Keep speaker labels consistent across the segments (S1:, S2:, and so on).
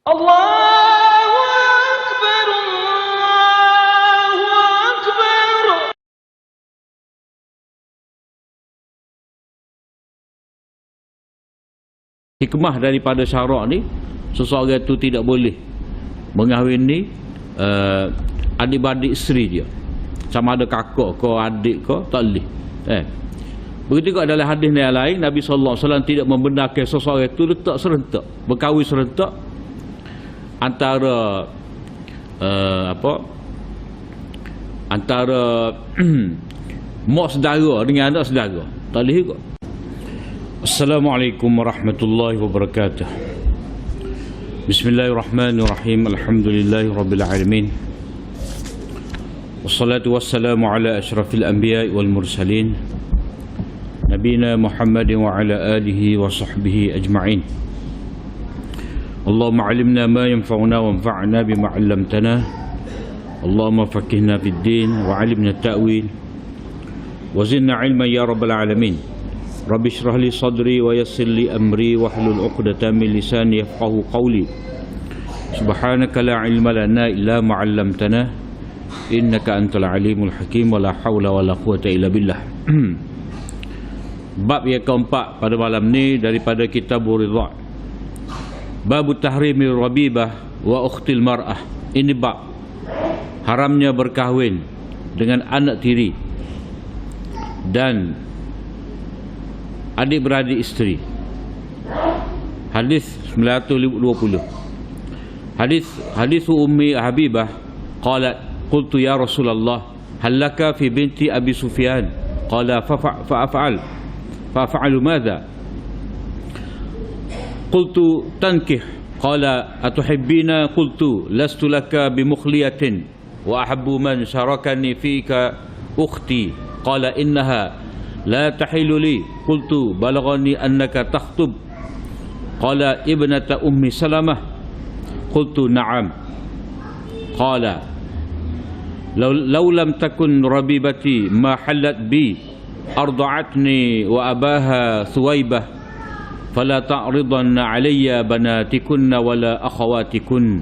S1: Allahu Akbar, Allahu Akbar.
S2: Hikmah daripada syarak ni, seseorang itu tidak boleh mengahwini adik-beradik isteri dia, sama ada kakak ke adik ke, tak boleh. Begitu juga dalam hadis yang lain, Nabi SAW tidak membenarkan seseorang itu letak serentak, berkahwin serentak antara antara mak saudara dengan anak saudara. Tak boleh juga. Assalamualaikum warahmatullahi wabarakatuh. Bismillahirrahmanirrahim. Alhamdulillahirabbil alamin. Wassalatu wassalamu ala asyrafil anbiya'i wal mursalin, nabiyina Muhammadin wa ala alihi wa sahbihi ajma'in. Allahumma 'allimna ma yanfa'una wanfa'na bima 'allamtana. Allahumma faqihna fid din wa 'allimna at-ta'wil wa zidna 'ilman ya rabbal alamin. Rabbi shrah li sadri wa yassir li amri wahlul 'uqdatam min lisani yafqahu qawli. Subhanaka la 'ilma lana illa ma 'allamtana innaka antal alimul hakim wa la haula wa la quwwata illa billah. Bab yang keempat pada malam ni daripada Kitabur Ridha. Bab tahrimi rabibah wa ukhtil mar'ah. Ini bab haramnya berkahwin dengan anak tiri dan adik-beradik isteri. Hadis 920. Hadis Ummi Habibah qalat qultu ya Rasulullah hal laka fi binti Abi Sufyan qala fa'af'alu madha qultu tankih qala atuhibbina qultu lastu laka bimukhliyatin wa ahabbu man syarakani fika ukhti qala innaha la tahillu li qultu balaghani annaka takhtub qala ibnata ummi salamah qultu na'am qala law lam takun rabibati ma halat bi arda'atni wa abaha Thuwaibah fala ta'ridanna alayya banatikunna wala akhawatikun.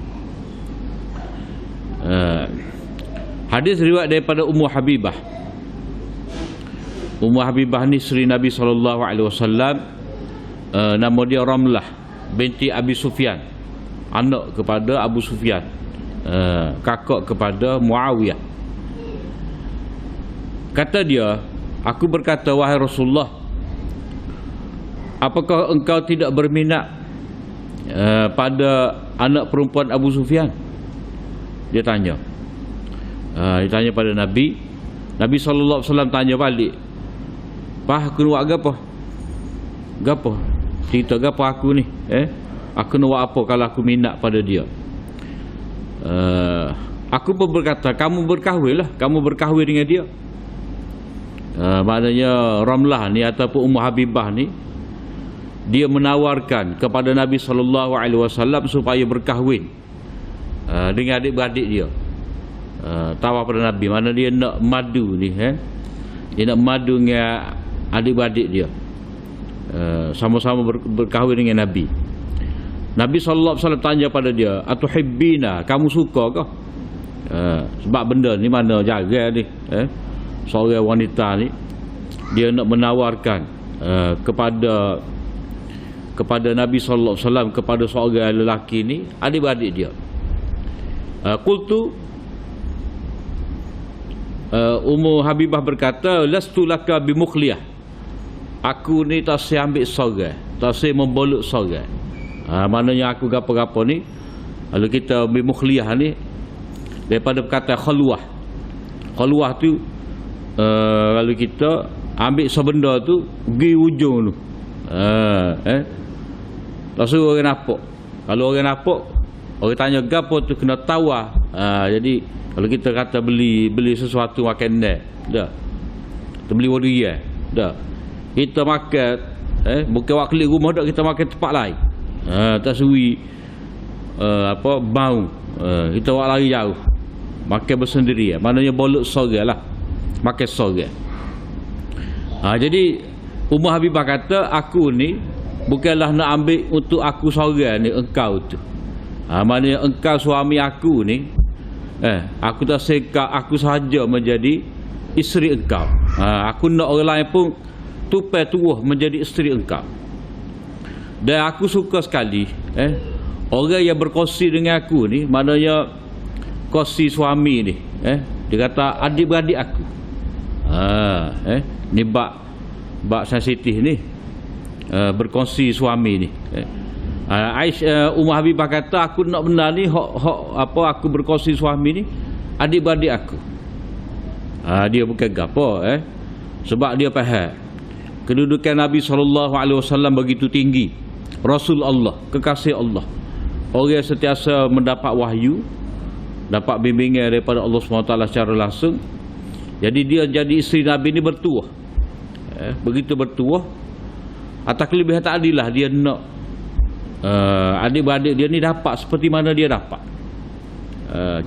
S2: Hadis riwayat daripada Ummu Habibah. Ummu Habibah ni isteri Nabi SAW. Nama dia Ramlah binti Abi Sufyan, anak kepada Abu Sufyan, kakak kepada Muawiyah. Kata dia, aku berkata, wahai Rasulullah, apakah engkau tidak berminat pada anak perempuan Abu Sufyan? Dia tanya. Dia tanya pada Nabi. Nabi SAW tanya balik, Pah, aku nak buat apa? Gapo? Cerita gapo aku ni? Aku nak buat apa kalau aku minat pada dia? Aku pun berkata, kamu berkahwinlah, kamu berkahwin dengan dia. Maknanya Ramlah ni ataupun Ummu Habibah ni, dia menawarkan kepada Nabi SAW supaya berkahwin dengan adik-beradik dia. Tawar pada Nabi, mana dia nak madu ni, dia nak madu dengan adik-beradik dia, sama-sama berkahwin dengan Nabi. Nabi SAW tanya pada dia, atuhibbina, kamu suka ke? Sebab benda ni mana jaga ni, seorang wanita ni dia nak menawarkan kepada Nabi SAW, kepada seorang lelaki ni, adik-beradik dia. Qultu, Ummu Habibah berkata, lastu laka bimukhliyah, aku ni tak saya ambil sorang, tak saya membolok sorang. Maknanya aku gapo-gapo ni, kalau kita bimukhliyah ni daripada perkataan khalwah. Khalwah tu kalau kita ambil sebenda tu pergi ujung tu, tak suruh orang nampak. Kalau orang nampak, orang tanya gapo tu, kena tawar. Jadi kalau kita kata beli sesuatu makanan, dah kita beli wadiah, dah kita makan, bukan wak klik rumah, dah kita makan tempat lain, tak suwi bau, kita wak lari jauh, makan bersendiri, maknanya bolok sorang lah, makan sorang. Jadi Ummu Habibah kata, aku ni bukanlah nak ambil untuk aku sorang ni, engkau tu Maknanya engkau suami aku ni, aku tak seka aku sahaja menjadi isteri engkau. Aku nak orang lain pun tupai tuah menjadi isteri engkau. Dan aku suka sekali orang yang berkongsi dengan aku ni, maknanya kongsi suami ni, dia kata adik-beradik aku. Ni bab sensitif ni, berkongsi suami ni. Aisyah Ummah Habibah kata aku nak benar ni aku berkongsi suami ni adik-beradik aku. Dia bukan gapo sebab dia faham kedudukan Nabi SAW begitu tinggi, Rasul Allah, kekasih Allah, orang yang sentiasa mendapat wahyu, dapat bimbingan daripada Allah SWT secara langsung. Jadi dia jadi isteri Nabi ni bertuah. Begitu bertuah, atas kelebihan tak adil lah dia nak adik-beradik dia ni dapat seperti mana dia dapat.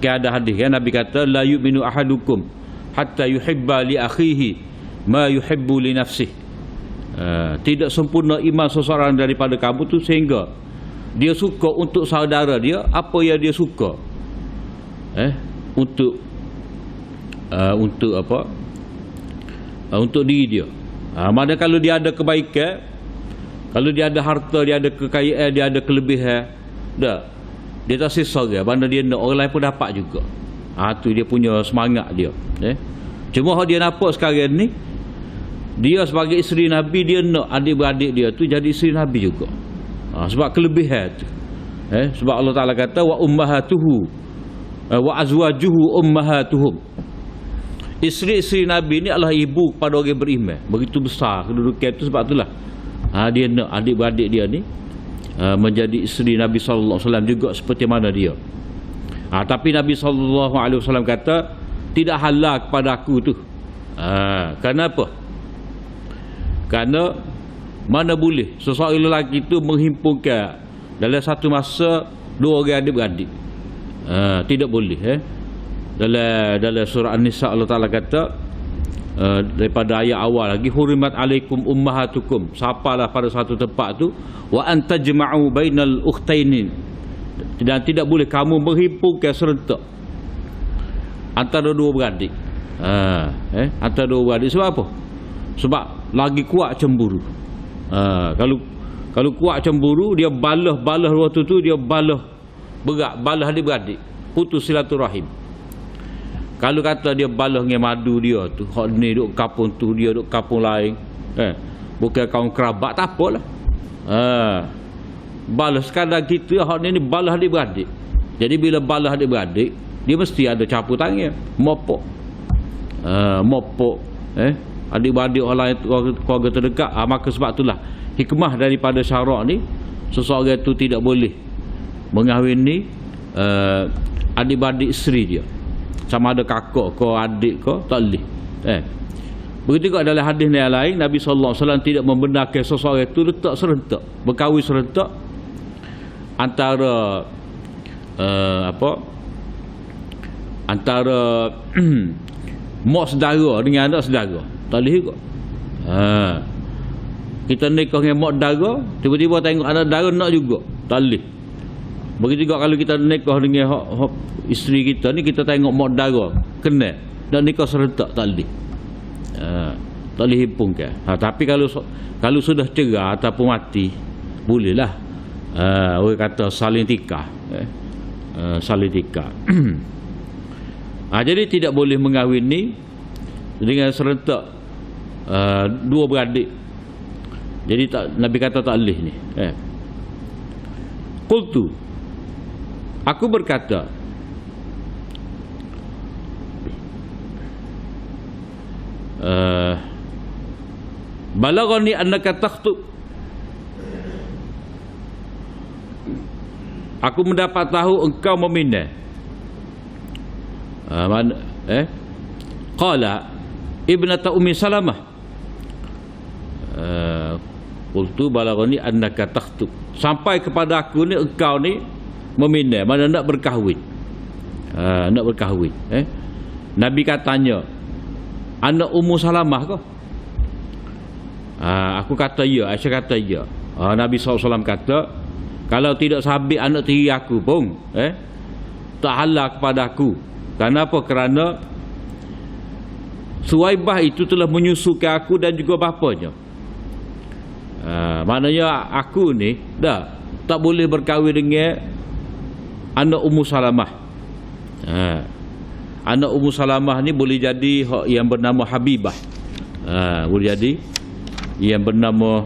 S2: Kan ada hadis kan, Nabi kata la yu'minu ahadukum hatta yuhibba li akhihi ma yuhibbu li nafsihi. Tidak sempurna iman seseorang daripada kamu tu sehingga dia suka untuk saudara dia apa yang dia suka untuk apa, untuk diri dia. Mana kalau dia ada kebaikan, kalau dia ada harta, dia ada kekayaan, dia ada kelebihan, dia tak sisa dia, mana dia nak orang lain pun dapat juga. Tu dia punya semangat dia. Cuma dia nampak sekarang ni, dia sebagai isteri Nabi, dia nak adik-beradik dia tu jadi isteri Nabi juga. Sebab kelebihan tu. Sebab Allah Ta'ala kata wa ummahatuhu wa azwajuhu ummahatuhum. Isteri-isteri Nabi ni adalah ibu kepada orang beriman. Begitu besar kedudukan itu, sebab itulah dia nak adik-beradik dia ni menjadi isteri Nabi SAW juga seperti mana dia. Tapi Nabi SAW kata tidak halal kepada aku tu. Kenapa? Kerana mana boleh seseorang lelaki itu menghimpunkan dalam satu masa dua orang adik-beradik. Tidak boleh. Dalam surah An-Nisa Allah Ta'ala kata daripada ayat awal lagi, hurimat alaikum ummahatukum, sapalah pada satu tempat tu, wa antajma'u bainal ukhtaini, dan tidak boleh kamu menghimpunkan serentak antara dua beradik. Antara dua beradik. Sebab apa? Sebab lagi kuat cemburu. Kalau kuat cemburu, dia balah waktu tu, dia balah adik-beradik, putus silaturahim. Kalau kata dia balas dengan madu dia tu, hak ni duk kampung tu, dia duk kampung lain, bukan kaum kerabat, tak apalah. Balas kadang kita hak ni balas adik-beradik. Jadi bila balas adik-beradik, dia mesti ada campur tangan, mopok. Adik-beradik orang lain, keluarga terdekat. Maka sebab itulah hikmah daripada syarak ni, seseorang tu tidak boleh mengahwini adik-beradik isteri dia, sama ada kakak ke adik ke, tak boleh. Begitu juga dalam hadis yang lain, Nabi SAW tidak membenarkan seseorang itu letak serentak, berkahwin serentak antara antara mak saudara dengan anak saudara. Tak boleh juga. Kita nikah dengan mak saudara, tiba-tiba tengok anak saudara nak juga, tak boleh. Begitu juga kalau kita nikah dengan isteri kita ni, kita tengok mak saudara kena nak nikah serentak, tak boleh. Tak boleh himpunkan. Tapi kalau sudah cerai ataupun mati, bolehlah. Orang kata saling tikah. Saling tikah. Jadi tidak boleh mengahwini dengan serentak dua beradik. Jadi Nabi kata tak boleh ni. Qultu, aku berkata, balaghani annaka takhtub, aku mendapat tahu engkau memindah. Qala ibnata Ummi Salamah. Qultu balaghani annaka takhtub, sampai kepada aku ni engkau ni memindah, mana nak berkahwin. Nak berkahwin. Nabi katanya, anak Ummu Salamah kau? Aku kata ya. Aisyah kata ya. Nabi SAW kata, Kalau tidak sabit anak tiri aku pun tak halal kepada aku. Kenapa? Kerana Suwaibah itu telah menyusukan aku dan juga bapanya. Maknanya aku ni tak boleh berkahwin dengan anak Ummu Salamah. Anak Ummu Salamah ni boleh jadi yang bernama Habibah. Boleh jadi yang bernama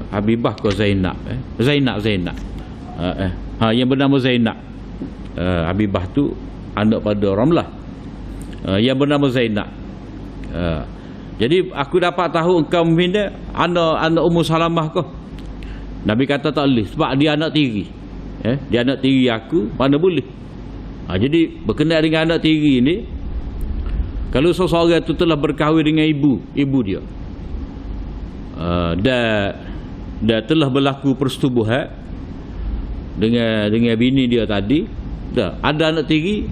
S2: Habibah ke Zainab. Zainab. Yang bernama Zainab. Habibah tu anak pada Ramlah. Yang bernama Zainab. Jadi aku dapat tahu engkau minta anak Ummu Salamah kau. Nabi kata tak boleh sebab dia anak tiri. Dia anak tiri aku, mana boleh. Jadi berkenaan dengan anak tiri ni, kalau seseorang tu telah berkahwin dengan ibu dia, dan telah berlaku persetubuhan dengan bini dia tadi, ada anak tiri,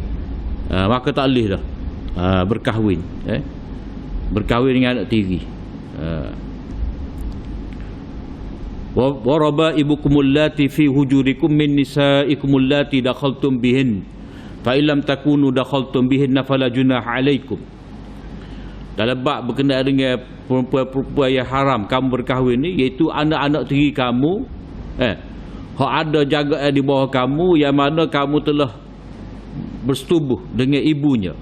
S2: maka tak boleh dah berkahwin. Berkahwin dengan anak tiri. Wa rabaibukumul lati fi hujurikum min nisaikumul lati dakhaltum bihin fa illam takunu dakhaltum bihinna fala junaha alaikum. Dalam bab berkenaan dengan perempuan yang haram kamu berkahwin ni, iaitu anak-anak tiri kamu hak ada jagaan di bawah kamu yang mana kamu telah bersetubuh dengan ibunya.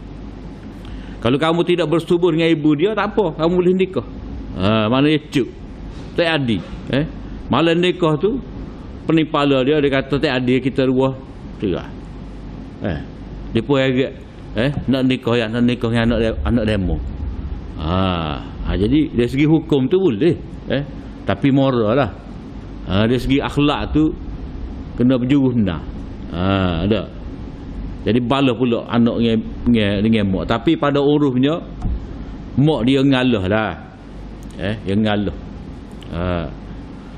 S2: Kalau kamu tidak bersetubuh dengan ibu dia, tak apa, kamu boleh nikah. Maknanya cuk, tak adik. Malah nikah tu penipala dia kata tak adik kita dua cerah. Dia pun agak nak nikah dengan anak demo. Jadi dari segi hukum tu boleh, tapi moral lah. Dari segi akhlak tu kena berjuruh hendak. Ada. Jadi bala pula anak dengan mak. Tapi pada urufnya mak dia ngalah lah. Dia ngalah.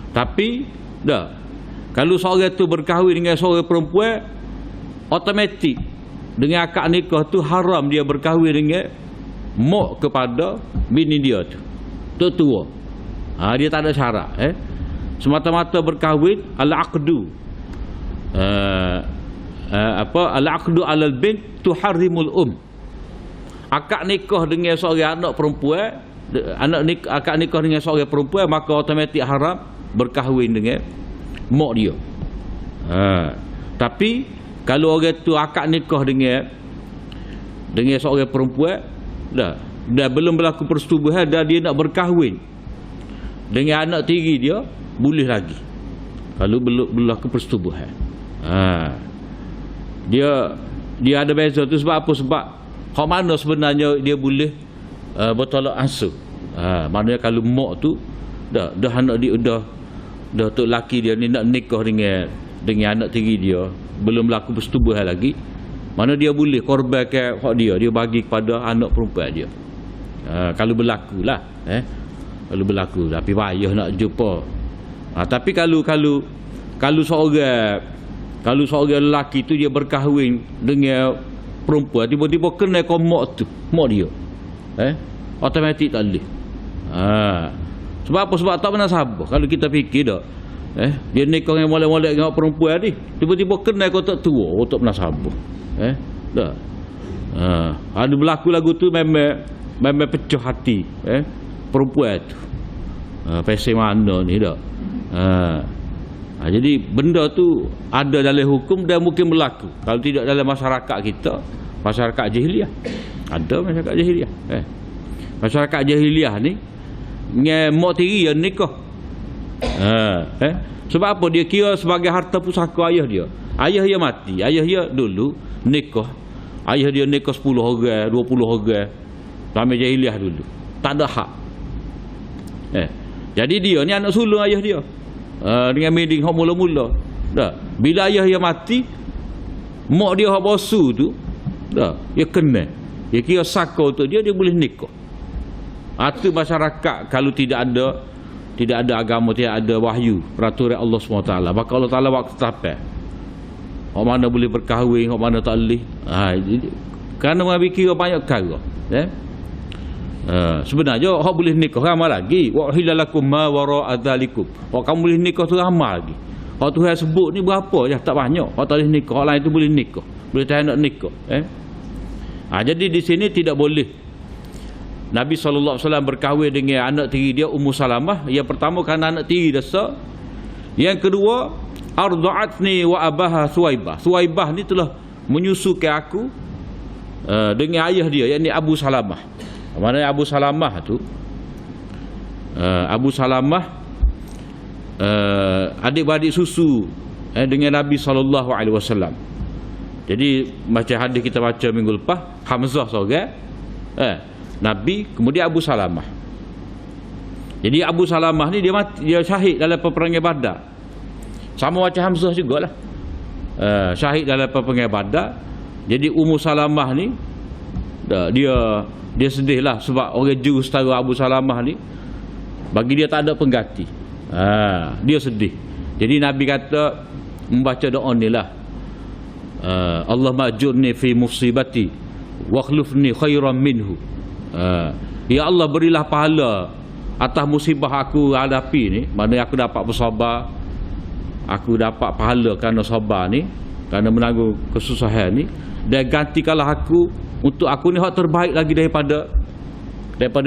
S2: Tapi kalau seorang tu berkahwin dengan seorang perempuan, automatik dengan akad nikah tu haram dia berkahwin dengan mak kepada bini dia tu. Tu tua. Dia tak ada syarat. Semata-mata berkahwin al-aqdu. Al-aqdu alal bint tuharrimul akad nikah dengan seorang anak perempuan, akad nikah dengan seorang perempuan, maka automatik haram berkahwin dengan mak dia. Tapi kalau orang tu akad nikah dengan seorang perempuan, dah belum berlaku persetubuhan, dah dia nak berkahwin dengan anak tiri dia, boleh lagi kalau belum berlaku persetubuhan. Dia ada beza tu sebab apa? Sebab hak mana sebenarnya dia boleh bertolak ansur. Maknanya kalau mak tu dah anak dia dah tok laki dia ni nak nikah dengan anak tiri dia, belum berlaku persetubuhan lagi, mana dia boleh korbankan hak dia bagi kepada anak perempuan dia. Kalau berlaku lah, kalau berlaku, tapi payah nak jumpa. Tapi kalau seorang lelaki tu dia berkahwin dengan perempuan, tiba-tiba kena kau mak dia, automatik tak boleh. Sebab apa? Sebab tak pernah sabar. Kalau kita fikir dah, dia nikah dengan molek-molek dengan perempuan ni, tiba-tiba kena kau tak tua, tak pernah sabar. Dah. Ada berlaku lagu tu memang pecah hati perempuan tu. Pasal mana ni dah. Jadi benda tu ada dalam hukum dan mungkin berlaku. Kalau tidak dalam masyarakat kita, masyarakat jahiliah. Ada masyarakat jahiliah. Masyarakat jahiliah ni dengan mak tiri yang nikah. Sebab apa? Dia kira sebagai harta pusaka ayah dia. Ayah dia mati, ayah dia dulu nikah. Ayah dia nikah 10 orang, 20 orang. Zaman jahiliah dulu. Tak ada hak. Jadi dia ni anak sulung ayah dia. Dengan meeting hak mula-mula. Dah. Bila ayah dia mati, mak dia hak bosu tu, dah, dia kena. Dia kira saka untuk dia boleh nikah. Itu masyarakat kalau tidak ada agama, tidak ada wahyu, peraturan Allah SWT. Maka Allah Taala waktu tapak. Hak mana boleh berkahwin, hak mana tak boleh. Kerana mengambil kira banyak perkara. Sebenarnya hak boleh nikah ramai lagi. Wa hilalakum ma wara'a dzalikum. Hak kamu boleh nikah tu ramai lagi. Hak Tuhan sebut ni berapa je, tak banyak. Hak tak boleh nikah, orang lain tu boleh nikah. Boleh tahan nak nikah. Jadi di sini tidak boleh Nabi SAW berkahwin dengan anak tiri dia Ummu Salamah. Yang pertama kerana anak tiri dia sah. Yang kedua, arda'atni wa abaha Suwaibah. Suwaibah ni telah menyusukan aku dengan ayah dia, yakni Abu Salamah. Mana Abu Salamah tu? Abu Salamah adik-beradik susu dengan Nabi SAW. Jadi macam hadis kita baca minggu lepas, Hamzah seorang, Nabi, kemudian Abu Salamah. Jadi Abu Salamah ni dia syahid dalam peperangan Badar. Sama macam Hamzah jugalah. Syahid dalam peperangan Badar. Jadi Ummu Salamah ni dia sedihlah sebab orang Jurus setara Abu Salamah ni bagi dia tak ada pengganti. Dia sedih. Jadi Nabi kata membaca doa ni lah. Allahumma ajurni fi musibati wa akhlifni khairan minhu. Ya Allah, berilah pahala atas musibah aku hadapi ni. Mana aku dapat bersabar, aku dapat pahala kerana sabar ni, kerana menanggung kesusahan ni, dan gantikanlah aku untuk aku ni hak terbaik lagi daripada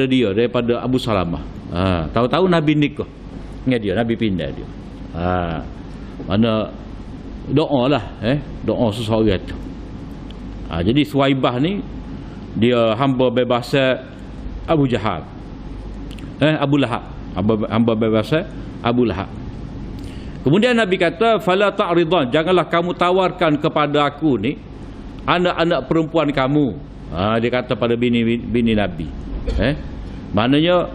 S2: dia, daripada Abu Salamah. Tahu-tahu Nabi nikah dengan dia, Nabi pindah dia. Mana doa lah, doa seseorang tu. Jadi Suwaibah ni dia hamba bebas Abu Jahal, Abu Lahab, hamba bebas Abu Lahab. Kemudian Nabi kata, fala ta'ridan, janganlah kamu tawarkan kepada aku ni anak-anak perempuan kamu. Dia kata pada bini Nabi. Maknanya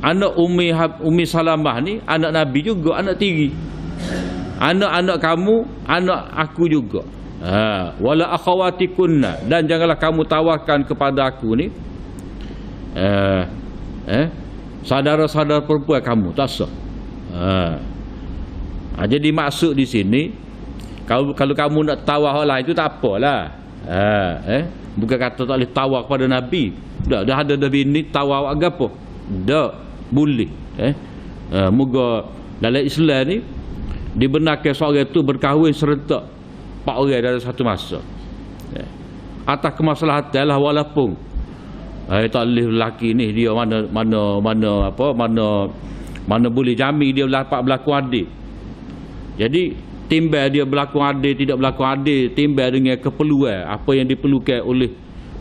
S2: anak Ummi Salamah ni anak Nabi juga, anak tiri. Anak-anak kamu, anak aku juga. Wala akhawatikunna, dan janganlah kamu tawarkan kepada aku ni saudara-saudara perempuan kamu, tak sah. Jadi maksud di sini, kalau kamu nak tawar orang lain itu tak apalah. Bukan kata tak boleh tawar kepada Nabi. Dah ada bini tawar agak apa? Tak boleh. Moga dalam Islam ni dibenarkan seorang itu berkahwin serentak 4 orang dalam satu masa. Atas kemaslahatan lah, walaupun tak boleh lelaki ni dia mana boleh jamin dia dapat berlaku adil. Jadi timbal dia berlaku adil tidak berlaku adil, timbal dengan keperluan apa yang diperlukan oleh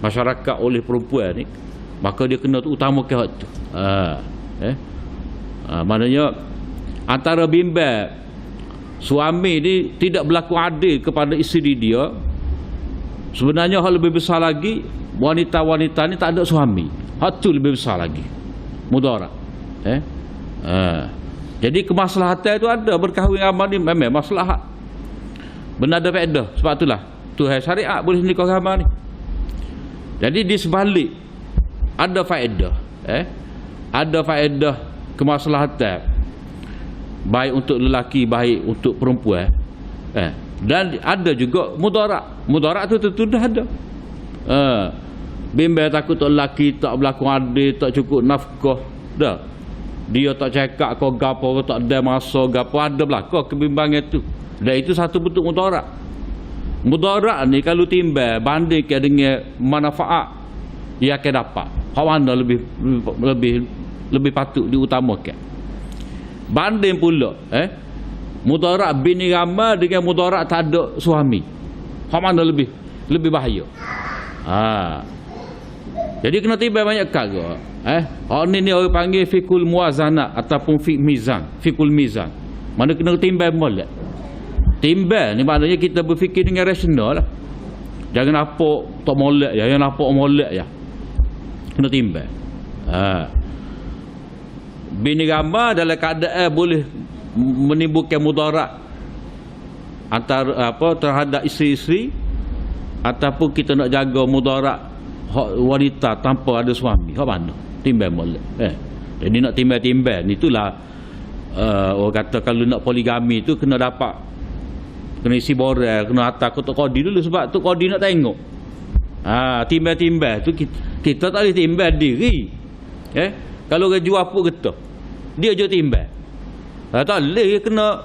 S2: masyarakat, oleh perempuan ni, maka dia kena utamakan hak tu. Maknanya antara bimbang suami ni tidak berlaku adil kepada isteri dia, sebenarnya hal lebih besar lagi, wanita-wanita ni tak ada suami, hak tu lebih besar lagi mudarat. Jadi kemaslahatan itu ada, berkahwin amal ni memang maslahat, benar ada faedah. Sebab itulah Tuhan syariat boleh nikah amal ni. Jadi di sebalik ada faedah, ada faedah kemaslahatan, baik untuk lelaki, baik untuk perempuan, dan ada juga mudarat tu tentu dah ada. Bimbang takut lelaki tak berlaku adil, tak cukup nafkah, dah dia tak cakap kau gapo, tak ada masa gapo, ada berlaku kebimbangan tu, dan itu satu bentuk mudarat. Mudarat ni kalau timbal bandingkan dengan manfaat dia akan dapat, hak mana lebih patut diutamakan. Banding pula mudarat bini ramai dengan mudarat tak ada suami, hak mana lebih bahaya. Jadi kena timbang banyak perkara. Ni orang panggil fikul muazanah ataupun fikul mizan. Mana kena timbang molek. Timbang ni maknanya kita berfikir dengan rasional lah. Jangan nampak tak molek ya, yang nampak molek ya. Kena timbang. Bini ramai dalam keadaan boleh menimbulkan mudarat antara terhadap isteri-isteri, ataupun kita nak jaga mudarat wanita tanpa ada suami, hak mana timbang molek. Jadi nak timbang ni itulah orang kata kalau nak poligami tu kena isi borel, kena hantar ketua qadi dulu, sebab tu qadi nak tengok. Timbang tu kita tak boleh timbang diri. Kalau orang jual apa getah, dia je timbang. Tak boleh kena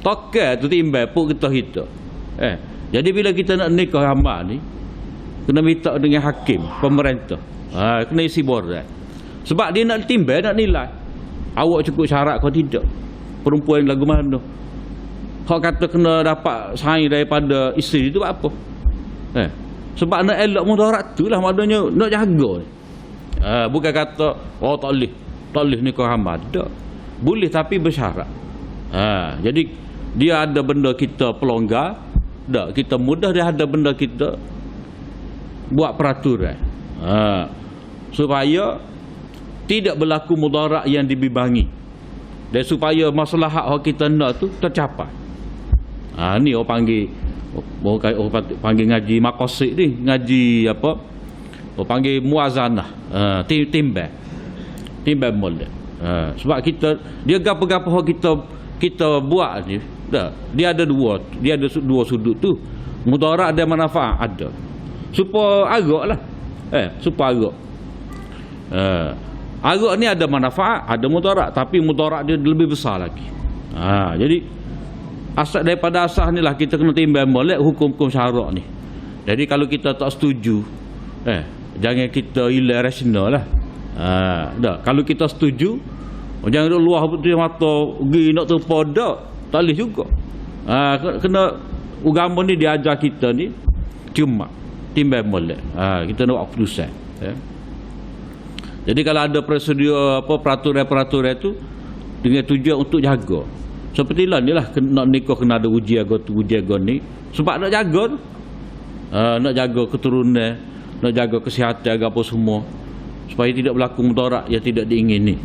S2: tokal tu timbal pun kita. Jadi bila kita nak nikah hamba ni kena minta dengan hakim, pemerintah. Kena isi borang. Sebab dia nak timbal, nak nilai. Awak cukup syarat kau tidak? Perempuan lagu mana? Hak kata kena dapat saing daripada isteri tu apa? Sebab nak elak mudarat tu lah maknanya nak jaga. Bukan kata tak boleh nikah hamba. Tak. Boleh tapi bersyarat. Jadi dia ada benda kita pelonggar, tak, kita mudah, dia ada benda kita buat peraturan. Supaya tidak berlaku mudarat yang dibimbangi. Dan supaya maslahat yang kita nak tu tercapai. Ni orang panggil ngaji maqasid ni, ngaji apa? Orang panggil muazanah. Timbang molek. Sebab kita dia gapo-gapo kita buat ni, dia ada dua sudut tu. Mudarat dan manfaat ada. Supaya agaklah. Supaya agak. Agak ni ada manfaat, ada mudarat, tapi mudarat dia lebih besar lagi. Jadi asal daripada asas ni lah kita kena timbang molek hukum-hukum syarak ni. Jadi kalau kita tak setuju, jangan kita hilang rasional lah. Kalau kita setuju, jangan duduk luar betul mata pergi nak terpa tak boleh juga. Kena agama ni diajar kita ni cuma timbang molek. Kita nak buat keputusan. Jadi kalau ada prosedur peraturan-peraturan tu dengan tujuan untuk jaga. Seperti lah ni lah nak nikah kena ada uji agama ni sebab nak jaga tu. Nak jaga keturunan, nak jaga kesihatan apa semua supaya tidak berlaku mudarat yang tidak diingini.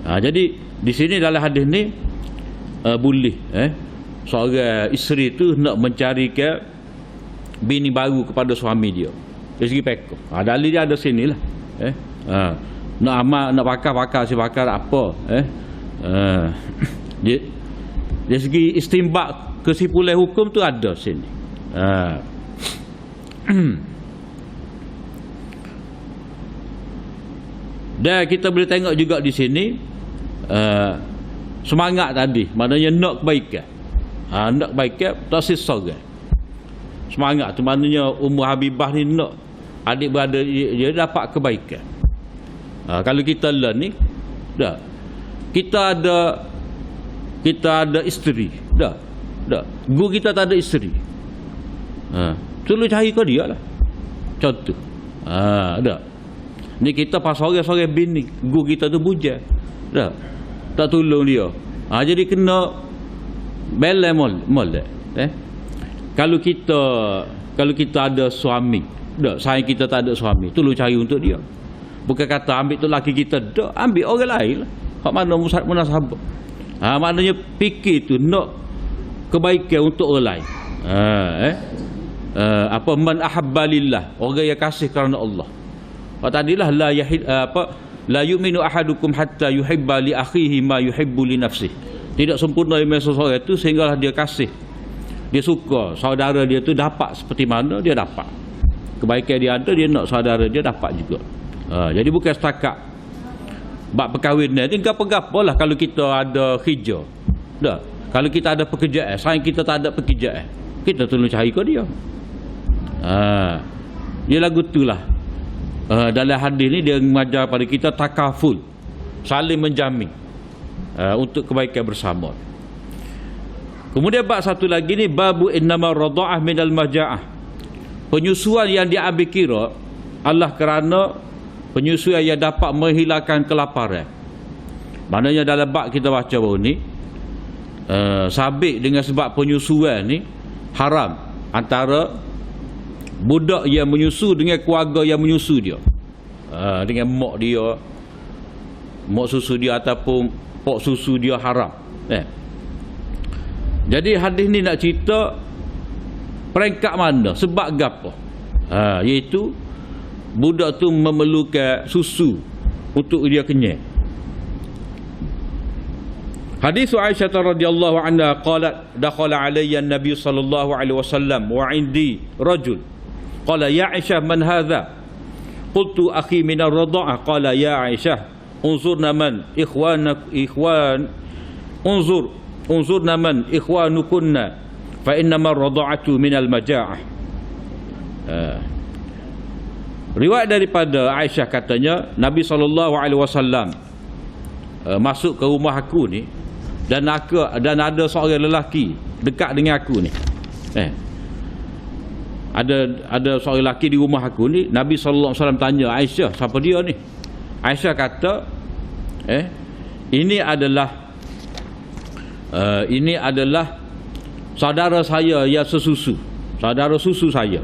S2: Jadi di sini dalam hadis ni boleh seorang isteri tu nak mencarikan bini baru kepada suami dia. Dari segi pekah. Dalil dia ada sini lah. Nak amal, nak pakar si pakar apa. Dari segi istinbat kesimpulan hukum tu ada sini. Dan kita boleh tengok juga di sini semangat tadi, maknanya nak kebaikan. Nak kebaikan tak sesorang. Semangat tu maknanya Ummu Habibah ni nak adik-beradik dia dapat kebaikan. Kalau kita learn ni, dah kita ada isteri, dah guru kita tak ada isteri. Tolong cari kau dia lah. Contoh. Dah. Ni kita pas sore-sore bini, guru kita tu bujang. Dah. Tak tolong dia. Jadi kena balance molek. Kalau kita ada suami, dah, sayang kita tak ada suami, tolong cari untuk dia. Bukan kata ambil tu laki kita, dah, ambil orang lain lah. Hak mana munasabah. Maknanya fikir tu nak kebaikan untuk orang lain. Man ahabba lillah, orang yang kasih kerana Allah. Tadilah la yu'minu ahadukum hatta yuhibba li akhihi ma yuhibbu li nafsihi. Tidak sempurna iman seseorang itu sehinggalah dia kasih, dia suka saudara dia tu dapat seperti mana dia dapat. Kebaikan dia ada, dia nak saudara dia dapat juga. Jadi bukan setakat bab perkahwinan ni gapo-gapo lah kalau kita ada kerja. Dah. Kalau kita ada pekerjaan, sayang kita tak ada pekerjaan, kita tolong cari kau dia. Dia lagu tu lah. Dalam hadis ni dia mengajar pada kita takaful, saling menjamin untuk kebaikan bersama. Kemudian bab satu lagi ni babu innama radha'ah minal maja'ah. Penyusuan yang diambil kira Allah kerana penyusuan yang dapat menghilangkan kelaparan. Maknanya dalam bab kita baca baru ni sabit dengan sebab penyusuan ni haram antara budak yang menyusu dengan keluarga yang menyusu dia. Dengan mak dia, mak susu dia ataupun pok susu dia haram. Jadi hadis ni nak cerita peringkat mana, sebab gapo? Iaitu budak tu memerlukan susu untuk dia kenyang. Hadis Aisyah radhiyallahu anha qalat dakhala alayya an-nabiy sallallahu alaihi wasallam wa 'indi rajul qala ya Aisyah man hadha qultu akhi min ar-radha'ah qala ya Aisyah unzurna man ikhwanukunna fa innama rada'atu minal maja'ah. Riwayat daripada Aisyah katanya Nabi SAW masuk ke rumah aku ni, dan ada seorang lelaki dekat dengan aku ni. Ada seorang lelaki di rumah aku ni. Nabi SAW tanya Aisyah, siapa dia ni? Aisyah kata, ini adalah saudara saya yang sesusu, saudara susu saya.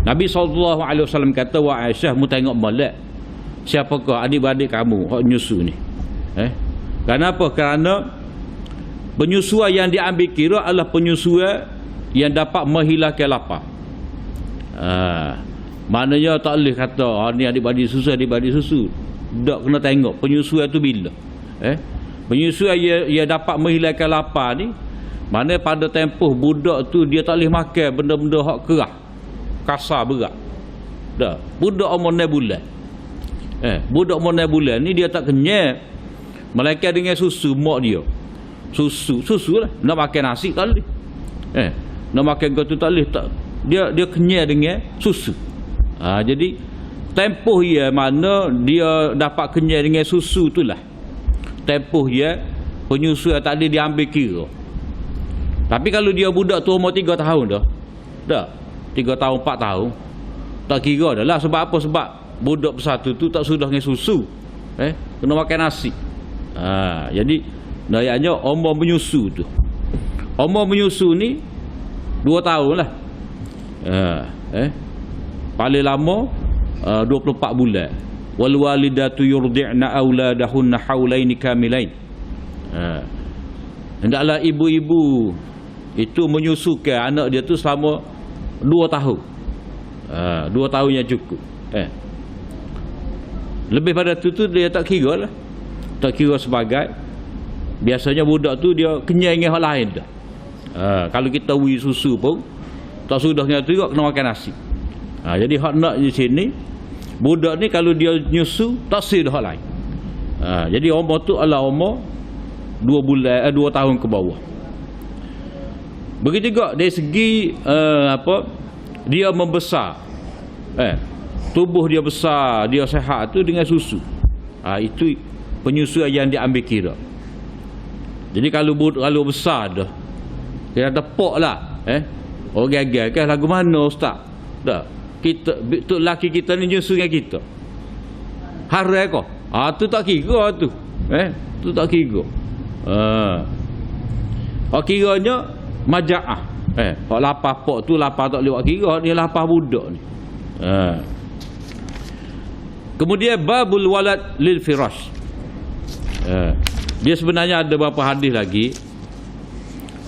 S2: Nabi SAW kata, wah Aisyah, mu tengok molek siapakah adik-adik kamu hak nyusu ni. Kenapa? Kerana penyusuan yang diambil kira adalah penyusuan yang dapat menghilangkan lapar. Maknanya tak boleh kata ni adik-adik susu. Tak kena tengok penyusuan tu bila. Penyusuan yang dapat menghilangkan lapar ni, mana pada tempoh budak tu dia tak boleh makan benda-benda hak kerah, kasar berat. Dah, budak umur 9 bulan. Budak umur 9 bulan ni dia tak kenyang melainkan dengan susu mak dia. Susu lah. Nak makan nasi tak boleh. Nak makan gotu tak boleh. Dia kenyang dengan susu. Jadi tempoh dia mana dia dapat kenyang dengan susu itulah tempoh dia penyusuan tak ada diambil kira. Tapi kalau dia budak tu umur 3 tahun dah 3 tahun 4 tahun tak kira dah lah. Sebab apa? Sebab budak bersatu tu tak sudah dengan susu, kena makan nasi. Jadi dayanya umur menyusu tu, umur menyusu ni 2 tahun lah. Paling lama 24 bulan. Wal walidatu yurdi'na auladahunna haulaini kamilain. Hendaklah ibu-ibu itu menyusukan anak dia tu selama 2 tahun. 2 tahun yang cukup. Lebih pada tu dia tak kira lah. Tak kira sebagai. Biasanya budak tu dia kenyang dengan hal lain dah. Kalau kita beri susu pun tak sudah dengan tu kena makan nasi. Jadi hak nak di sini budak ni kalau dia nyusu tak sih dah hal lain. Jadi umur tu adalah umur 2 tahun ke bawah. Begitu juga dari segi dia membesar. Tubuh dia besar, dia sihat tu dengan susu. Itu penyusuan yang diambil kira. Jadi kalau besar dah, dia tepuk lah. Orang gagal kan lagu mana ustaz? Dah. Kita tu laki kita ni nyusu dengan kita. Harai kau. Tu tak kira tu. Tu tak kira. Kiranya maja'ah. Hak lapar pok tu lapar tak lewat kira, ni lapar budak ni. Kemudian babul walad lil firash. Dia sebenarnya ada beberapa hadis lagi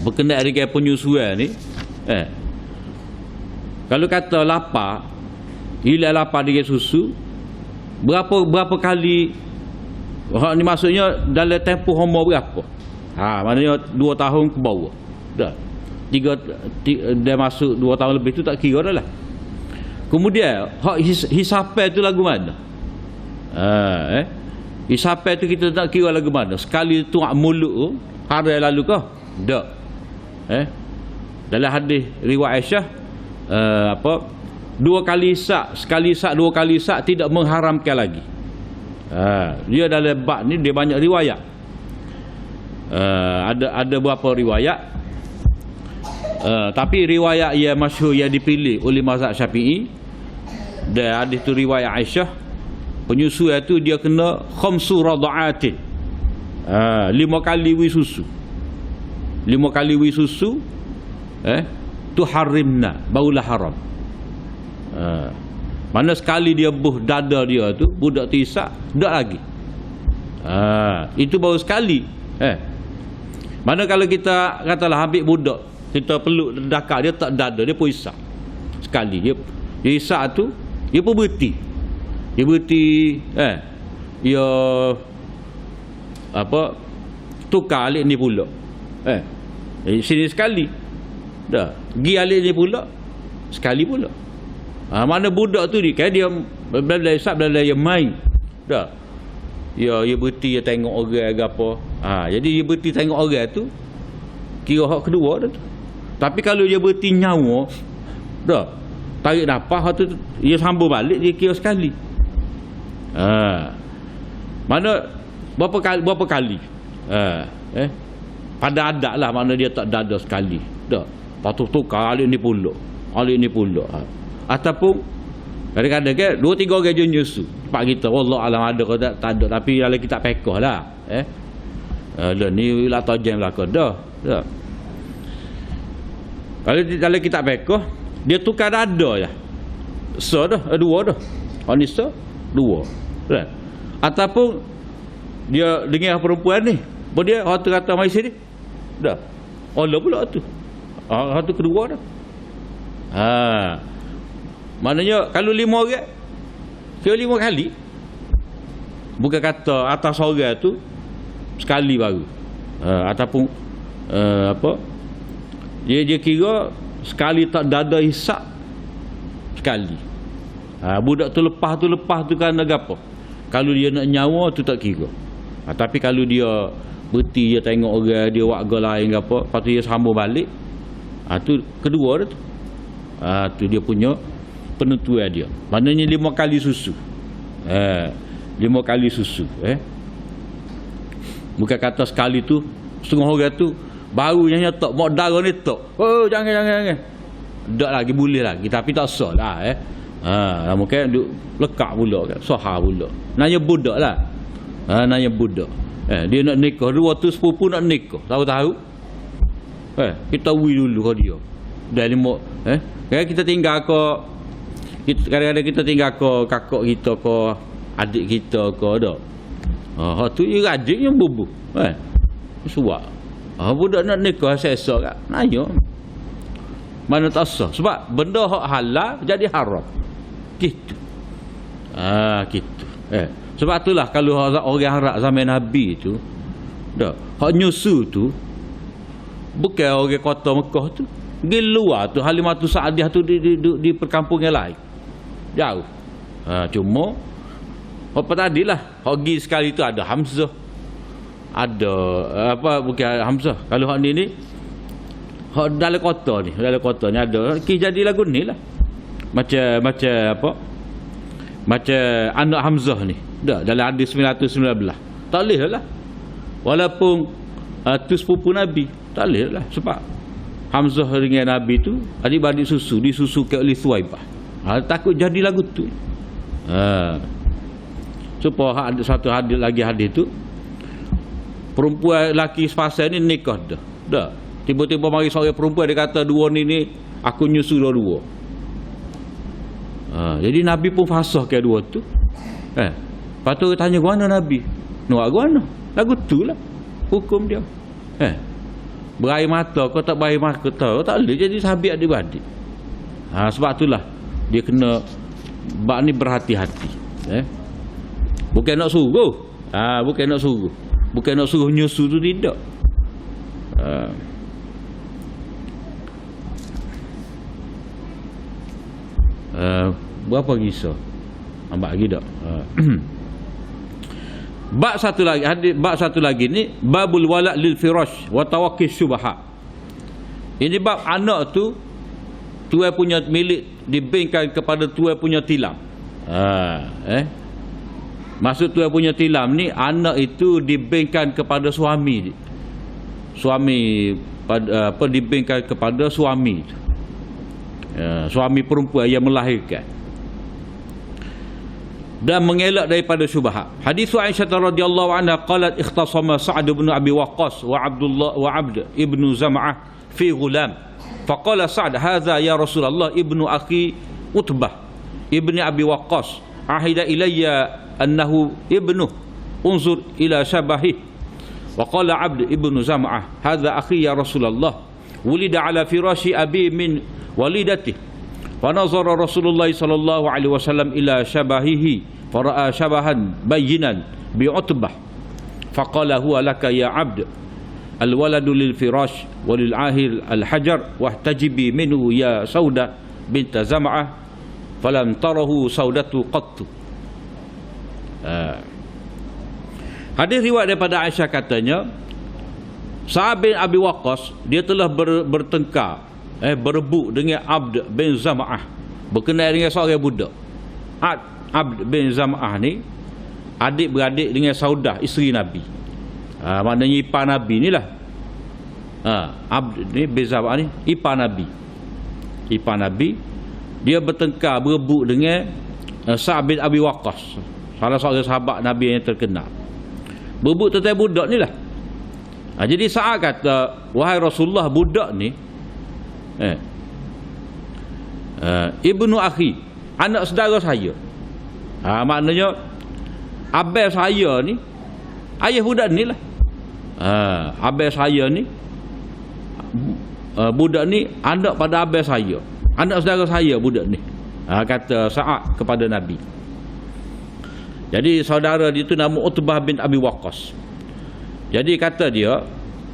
S2: berkenaan dengan penyusuan ni. Kalau kata lapar, hilang lapar dengan susu, berapa kali ni maksudnya dalam tempoh umur berapa? Maknanya 2 tahun ke bawah. Dah. Dia masuk 2 tahun lebih tu tak kira dah lah. Kemudian hak hisapan tu lagu mana? Hisapan tu kita tak kira lagu mana. Sekali tuak mulut tu hari lalu kah? Tak. Dalam hadis riwayat Aisyah, 2 kali sak, sekali sak, 2 kali sak tidak mengharamkan lagi. Dia dalam bab ni dia banyak riwayat. Ada beberapa riwayat. Tapi riwayat yang masyhur yang dipilih oleh mazhab Syafi'i, dan hadis tu riwayat Aisyah, penyusuan tu dia kena khamsu rada'atin. 5 kali wi susu. 5 kali wi susu tu harimna, barulah haram. Mana sekali dia buh dada dia tu budak tu isak tak lagi. Itu baru sekali. Mana kalau kita katalah ambil budak, kita peluk dakak dia tak dada, dia pun isak sekali. Dia isak tu dia pun berhenti. Dia berhenti. Dia tukar alik ni pula. Sini sekali. Dah. Gi alik ni pula sekali pula. Mana budak tu ni kan dia bela isak bela yang main. Dah. Ya berhenti dia tengok orang ke apa. Jadi dia berhenti tengok orang tu kira hak kedua dah tu. Tapi kalau dia berhenti nyawa dah tarik nafas hak tu dia sambung balik dia kira sekali. Mana berapa kali? Pada adat lah, mana dia tak dada sekali. Dah. Patut tukar alik ni pula. Ataupun kadang-kadang kan 2-3 orang je nyusu. Pak kita wallah alam ada ke tak ada, tapi dalam kitab fiqh lah. Dah ni la tajam lah ke dah. Kalau dalam kitab fiqh dia tukar dada je. Dah, dua dah. Anisa dua. Kan? Ataupun dia dengan perempuan ni, dia kata mai sini. Dah. Allah pula tu. Hak tu kedua dah. Maknanya kalau 5 orang kira 5 kali. Bukan kata atas orang tu sekali baru. Ataupun apa? Dia kira sekali tak dada hisap sekali. Budak tu lepas tu kan apa? Kalau dia nak nyawa tu tak kira. Tapi kalau dia berhenti dia tengok orang dia warga lain ke apa, lepas tu dia sambung balik, tu kedua dah tu. Tu dia punya penentuan dia. Maknanya 5 kali susu. 5 kali susu. Bukan kata sekali tu setengah orang tu baru yang tak mau darah ni tak. Oh jangan. Tak lagi boleh lagi tapi tak sah lah. Mungkin duk lekak pula kan. Sahah pula. Nanya budak lah. Nanya budak. Dia nak nikah, dua tu sepupu nak nikah. Tahu-tahu. Kita wui dulu ke dia. Dah 5 kita tinggal ke kadang-kadang kita tinggal ke kakak kita ke adik kita ke dak. Tu dia adik yang bubuh. Suak. Budak nak nikah sesok kat. Nanya. Mana tak sah. Sebab benda hak halal jadi haram. Gitu. Gitu. Sebab itulah kalau orang Arab zaman Nabi tu dah hak nyusu tu bukan orang kota Mekah tu. Pergi luar tu Halimatus Saadiah tu di perkampungan lain. Jauh. Cuma apa tadilah hak pergi sekali tu ada Hamzah. Ada bukan Hamzah. Kalau hak ni dalam kota ni ada jadi lagu ni lah. Macam apa? Macam anak Hamzah ni. Dah dalam hadis 919. Tak boleh lah. Walaupun tu sepupu Nabi, tak boleh lah sebab Hamzah dengan Nabi tu adik-adik susu, disusukan oleh Thuwaibah. Takut jadi lagu tu. Supaya ada satu hadis lagi hadis tu perempuan lelaki sepasal ni nikah dah. Dah. Tiba-tiba mari seorang perempuan dia kata dua ni aku nyusu dua-dua. Jadi Nabi pun fasah ke dua tu. Lepas tu tanya guana Nabi. Nak guana? Lagu tu lah hukum dia. Berair mata kau tak berair mata kau tak boleh jadi sahabat adik-adik. Sebab itulah dia kena bab ni berhati-hati. Bukan nak suruh. Bukan nak suruh. Bukan nak suruh nyusu tu tidak. Berapa kisah? Nampak lagi tak? Bab satu lagi ni babul walak lil firash wa tawakkil syubhat. Ini bab anak tu tuan punya milik dibengkan kepada tuan punya tilam. Maksud tuan punya tilam ni anak itu dibengkan kepada suami. Dibengkan kepada suami. Suami perempuan yang melahirkan. Dan mengelak daripada syubhat. Hadis Aisyah radhiyallahu anha qalat ikhtasama Sa'd bin Abi Waqqas wa Abdullah wa Abd ibn Zam'ah fi ghulam. Faqala Sa'd hadha ya Rasulullah ibnu akhi Utbah ibni Abi Waqqas ahida ilayya annahu ibnuh unzur ila shabahi. Wa qala Abd ibn Zam'ah hadha akhi ya Rasulullah wulida ala firashi abi min walidatihi. فنظر رسول الله صلى الله عليه وسلم إلى شبهه فرأى شبها بينا بعتبة فقال هو لك يا عبد الولد للفراش وللعاهر الحجر واحتجبي منه يا سودة بنت زمعة فلم تره سودة قط. Hadis riwayat daripada Aisyah katanya, Sa'ad bin Abi Waqqas dia telah bertengkar, berebut dengan Abd bin Zam'ah, berkenaan dengan seorang budak. Abd bin Zam'ah ni adik-beradik dengan Saudah, isteri Nabi. Maknanya ipar Nabi ni lah. Abd ni bin Zam'ah ni ipar Nabi. Ipar Nabi. Dia bertengkar, berebut dengan Sa'ad bin Abi Waqqas, salah seorang sahabat Nabi yang terkenal. Berebut tentang budak ni lah. Jadi Sa'ad kata, wahai Rasulullah, budak ni ibnu akhi, anak saudara saya. Maknanya abang saya ni ayah budak ni lah. Abang saya ni, budak ni anak pada abang saya, anak saudara saya budak ni. Kata Sa'ad kepada Nabi. Jadi saudara dia tu nama Utbah bin Abi Waqqas. Jadi kata dia,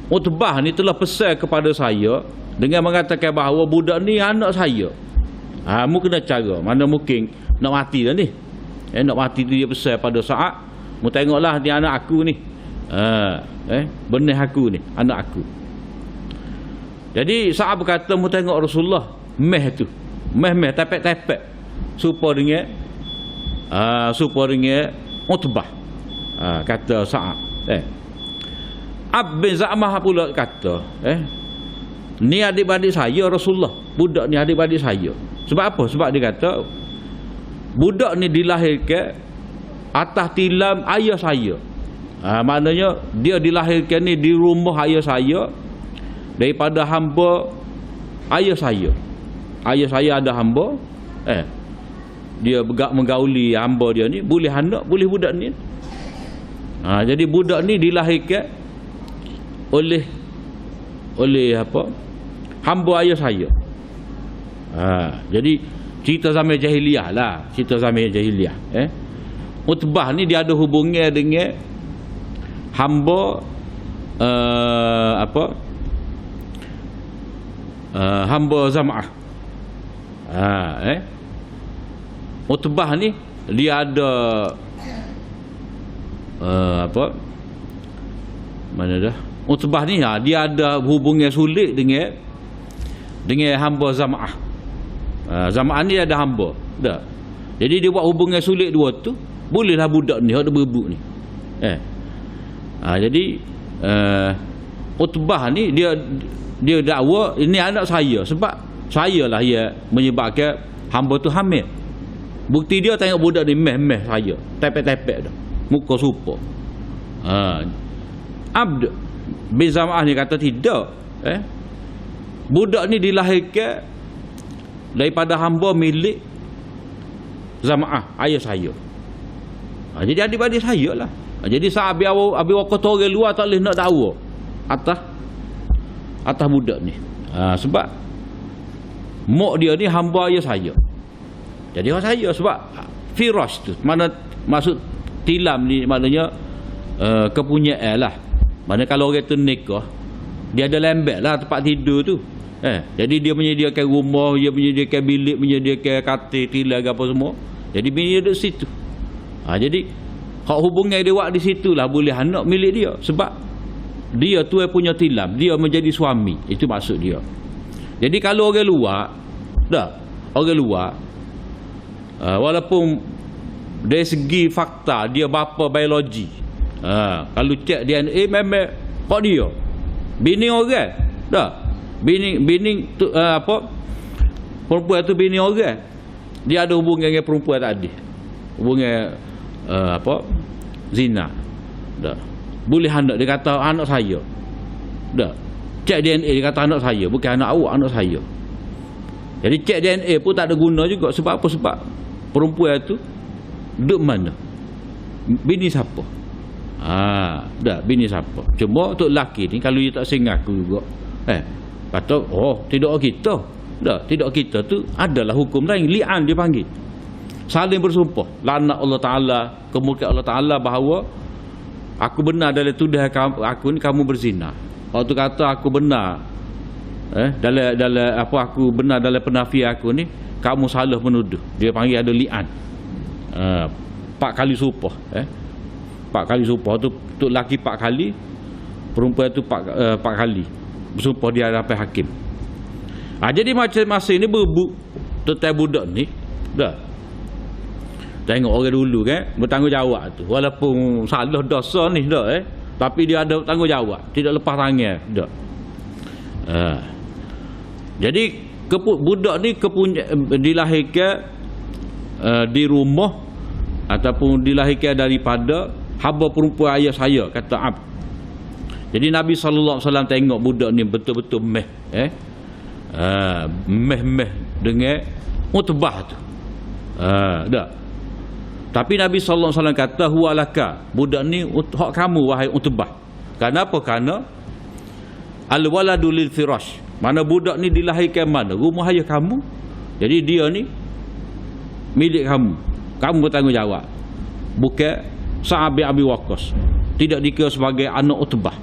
S2: Utbah ni telah pesan kepada saya dengan mengatakan bahawa budak ni anak saya. Mu kena cara, mana mungkin nak mati dah ni. Nak mati tu dia pesan pada Sa'ad, mu tengoklah dia anak aku ni. Benih aku ni, anak aku. Jadi Sa'ad berkata, mu tengok Rasulullah, meh tu. Meh tepek-tepek. Supaya dengan Utbah. Kata Sa'ad. Abd bin Zam'ah pula kata, ni adik-adik saya Rasulullah. Budak ni adik-adik saya. Sebab apa? Sebab dia kata budak ni dilahirkan atas tilam ayah saya. Maknanya dia dilahirkan ni di rumah ayah saya, daripada hamba ayah saya. Ayah saya ada hamba, dia menggauli hamba dia ni, boleh anak, boleh budak ni. Jadi budak ni dilahirkan oleh apa? Hamba ayah saya. Jadi cerita zaman jahiliah lah, cerita zaman jahiliah. Utbah ni dia ada hubungan dengan hamba hamba Zam'ah. Utbah ni dia ada mana dah? Utbah ni dia ada hubungan sulit dengan hamba Zam'ah. Zam'ah ni ada hamba dah. Jadi dia buat hubungan sulit dua tu, bolehlah budak ni ada berebut ni. Jadi Utbah ni dia dakwa ini anak saya, sebab saya lah yang menyebabkan hamba tu hamil. Bukti dia tengok budak ni meh saya, tepek-tepek dah, muka supa. Abd bin Zam'ah ni kata tidak. Budak ni dilahirkan daripada hamba milik Zam'ah, ayah saya. Jadi adik-adik saya lah. Jadi Sa'ad bin Abi Waqqas orang luar tak boleh nak dakwa atas budak ni. Sebab mak dia ni hamba ayah saya. Jadi orang saya, sebab firas tu, mana maksud tilam ni maknanya kepunyaan lah. Mana kalau orang tu nikah, dia ada lembek lah tempat tidur tu. Jadi dia menyediakan rumah, dia menyediakan bilik, menyediakan katil, tilam apa semua. Jadi bini dia duduk situ. Jadi hak hubungan dia buat di situ lah, boleh anak milik dia. Sebab dia tu yang punya tilam, dia menjadi suami. Itu maksud dia. Jadi kalau orang luar, orang luar, walaupun dari segi fakta dia bapa biologi, kalau cek DNA memang kok dia bini orang bini tu, perempuan tu bini orang, dia ada hubungan dengan perempuan tadi, hubungan zina, boleh anak, dia kata anak saya, cek DNA dia kata anak saya, bukan anak awak, anak saya. Jadi cek DNA pun tak ada guna juga. Sebab apa? Sebab perempuan tu duduk mana, bini siapa. Bini siapa. Cuma untuk lelaki ni kalau dia tak singgah aku juga, kata tidak kita. Tidak kita tu adalah hukum lain, li'an dia panggil. Saling bersumpah, laknat Allah Ta'ala, kemurkaan Allah Ta'ala bahawa aku benar dalam tuduhan aku ni kamu berzina. Waktu kata aku benar, dalam apa, aku benar dalam penafian aku ni, kamu salah menuduh. Dia panggil ada li'an. 4 kali sumpah. 4 kali sumpah tu, untuk lelaki 4 kali, perempuan tu 4 kali bersumpah di hadapan hakim. Jadi masing-masing ni berebut tentang budak ni. Dah. Tengok orang dulu kan, bertanggungjawab tu. Walaupun salah dosa ni dah tapi dia ada tanggungjawab, tidak lepas tangan dah. Jadi budak ni dilahirkan di rumah ataupun dilahirkan daripada hamba perempuan ayah saya, kata Ab. Jadi Nabi SAW tengok budak ni betul-betul meh meh dengan utbah tu. Dah. Tapi Nabi SAW kata huwalaka, budak ni hak kamu wahai utbah. Kenapa? Kerana al-waladu lil firash, mana budak ni dilahirkan mana rumah ayah kamu, jadi dia ni milik kamu, kamu bertanggungjawab. Bukan Sa'ab bin Abi Waqqas, tidak dikira sebagai anak utbah.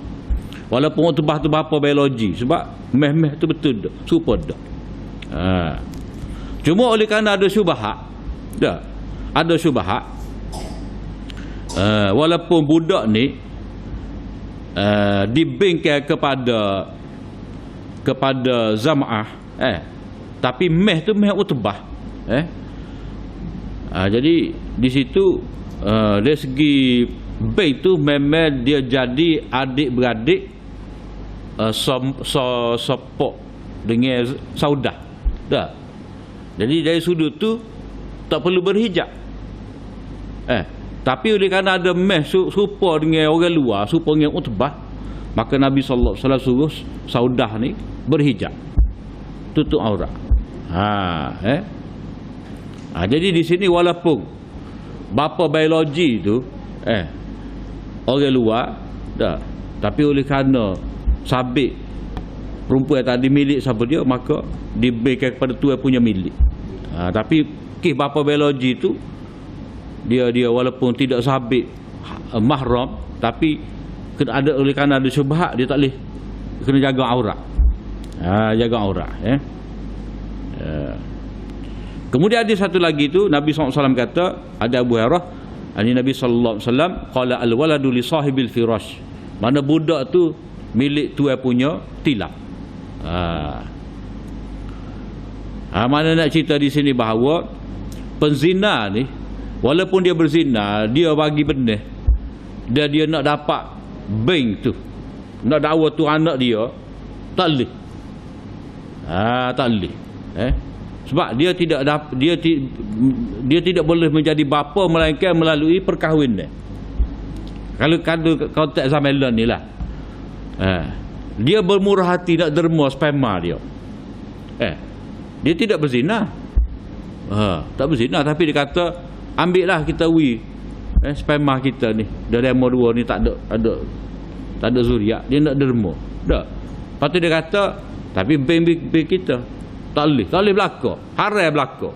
S2: Walaupun utbah tu bapa biologi, sebab meh-meh tu betul dah, super dah. Cuma oleh kerana ada syubhat, dah ada syubhat, walaupun budak ni dibengkel kepada Zam'ah, tapi meh tu meh utbah. Jadi di situ dari segi beng tu memang dia jadi adik-beradik sopok dengan saudah. Dah. Jadi dari sudut tu tak perlu berhijab. Tapi oleh kerana ada meh serupa dengan orang luar, serupa dengan utbah, maka Nabi sallallahu alaihi wasallam suruh saudah ni berhijab, tutup aurat. Jadi di sini walaupun bapa biologi tu orang luar dah, tapi oleh kerana sabit perempuan tadi milik siapa dia, maka diberikan kepada tuan punya milik. Tapi kes bapa biologi tu dia walaupun tidak sabit mahram, tapi ada oleh kerana ada syubhat, dia tak boleh, kena jaga aurat. Jaga aurat. Kemudian ada satu lagi tu Nabi SAW kata, ada Abu Hurairah, Nabi SAW qala al-waladu li sahibil firash, mana budak tu milik tuan punya tilap. Mana nak cerita di sini bahawa penzina ni, walaupun dia berzina, dia bagi benih, dia nak dapat bank tu, nak dakwa tu anak dia, tak boleh. Tak boleh. Sebab dia tidak boleh menjadi bapa melainkan melalui perkahwinan. Kalau konteks zaman ni lah, dia bermurah hati nak derma sperma dia. Dia tidak berzina, tak berzina, tapi dia kata ambillah kita sperma kita ni, dari umur 2 ni tak ada zuriat, dia nak derma. Dah. Lepas tu dia kata, tapi bank kita tak boleh berlaku, haram berlaku.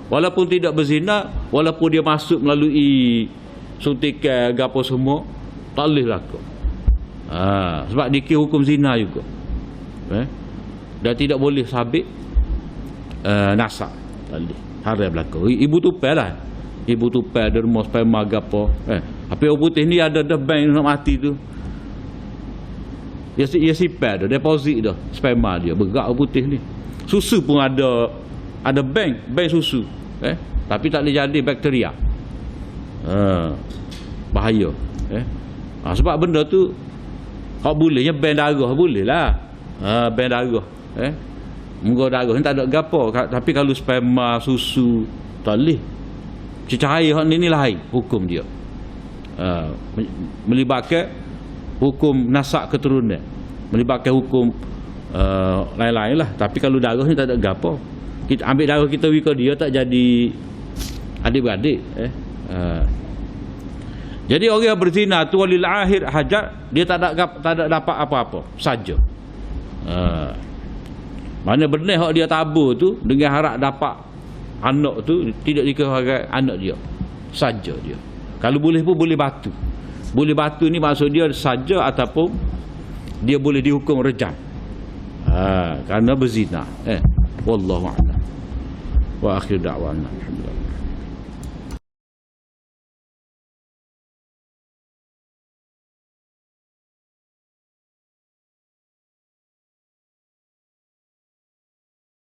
S2: Walaupun tidak berzina, walaupun dia masuk melalui suntikan gapo semua, tak boleh berlaku. Sebab dikira hukum zina juga. Dan tidak boleh sabit nasab, tak boleh, haram berlaku. Ibu tupai lah, ibu tupai derma sperma gapo. Apa orang putih ni ada bank nak mati tu, dia simpan dah, deposit dah sperma dia, bergerak orang putih ni. Susu pun ada bank susu, tapi tak boleh jadi bakteria. Bahaya. Sebab benda tu kalau bolehnya bank darah boleh lah. Bank darah, muka darah ni tak ada gapo, tapi kalau sperma susu tak boleh. Cecair hak ni lain hukum dia. Melibatkan hukum nasab keturunan, melibatkan hukum lain-lain lah. Tapi kalau darah ni tak ada gapo, kita ambil darah kita bagi dia, tak jadi adik-beradik. Jadi orang yang berzina tu walil akhir hajat, dia tak ada dapat apa-apa saja. Mana benar hak dia tabur tu dengan harap dapat anak tu, tidak dikira anak dia saja dia. Kalau boleh pun boleh batu. Boleh batu ni maksud dia saja, ataupun dia boleh dihukum rejam. Kerana berzina. Wallahu a'lam. Wa akhir da'wana alhamdulillah.